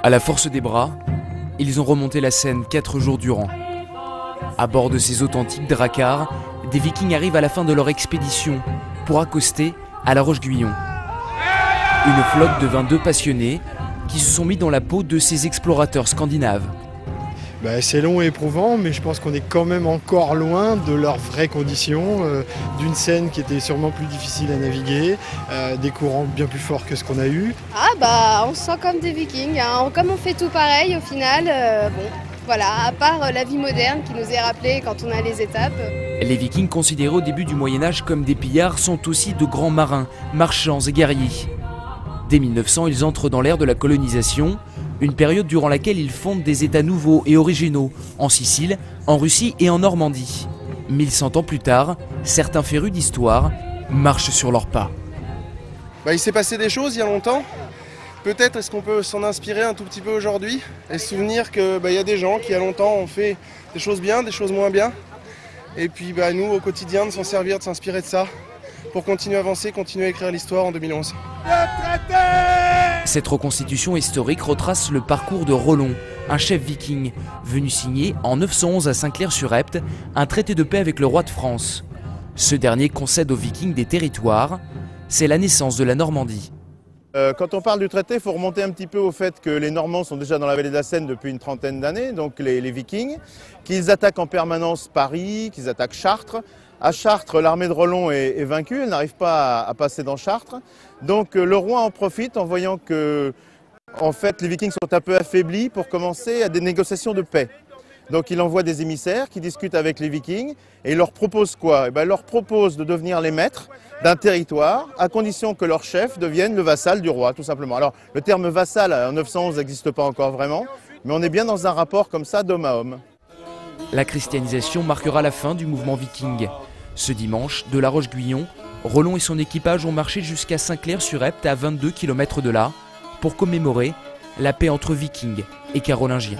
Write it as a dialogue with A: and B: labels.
A: À la force des bras, ils ont remonté la Seine 4 jours durant. À bord de ces authentiques dracars, des Vikings arrivent à la fin de leur expédition pour accoster à La Roche-Guyon. Une flotte de 22 passionnés qui se sont mis dans la peau de ces explorateurs scandinaves.
B: C'est long et éprouvant, mais je pense qu'on est quand même encore loin de leurs vraies conditions, d'une Seine qui était sûrement plus difficile à naviguer, des courants bien plus forts que ce qu'on a eu.
C: On se sent comme des Vikings, hein. Comme on fait tout pareil au final, voilà, à part la vie moderne qui nous est rappelée quand on a les étapes.
A: Les Vikings, considérés au début du Moyen-Âge comme des pillards, sont aussi de grands marins, marchands et guerriers. Dès 1900, ils entrent dans l'ère de la colonisation, une période durant laquelle ils fondent des États nouveaux et originaux, en Sicile, en Russie et en Normandie. 1100 ans plus tard, certains férus d'histoire marchent sur leurs pas.
D: Il s'est passé des choses il y a longtemps. Peut-être est-ce qu'on peut s'en inspirer un tout petit peu aujourd'hui et se souvenir qu'il y a des gens qui il y a longtemps ont fait des choses bien, des choses moins bien. Et puis nous au quotidien de s'en servir, de s'inspirer de ça pour continuer à avancer, continuer à écrire l'histoire en 2011.
A: Cette reconstitution historique retrace le parcours de Rollon, un chef viking, venu signer en 911 à Saint-Clair-sur-Epte un traité de paix avec le roi de France. Ce dernier concède aux Vikings des territoires. C'est la naissance de la Normandie.
E: Quand on parle du traité, il faut remonter un petit peu au fait que les Normands sont déjà dans la vallée de la Seine depuis une trentaine d'années, donc les Vikings, qu'ils attaquent en permanence Paris, qu'ils attaquent Chartres. À Chartres, l'armée de Rollon est vaincue, elle n'arrive pas à passer dans Chartres. Donc le roi en profite en voyant que les Vikings sont un peu affaiblis pour commencer à des négociations de paix. Donc il envoie des émissaires qui discutent avec les Vikings et il leur propose quoi? Il leur propose de devenir les maîtres d'un territoire à condition que leur chef devienne le vassal du roi, tout simplement. Alors le terme vassal en 911 n'existe pas encore vraiment, mais on est bien dans un rapport comme ça d'homme à homme.
A: La christianisation marquera la fin du mouvement viking. Ce dimanche, de La Roche-Guyon, Rollon et son équipage ont marché jusqu'à Saint-Clair-sur-Epte à 22 km de là pour commémorer la paix entre Vikings et Carolingiens.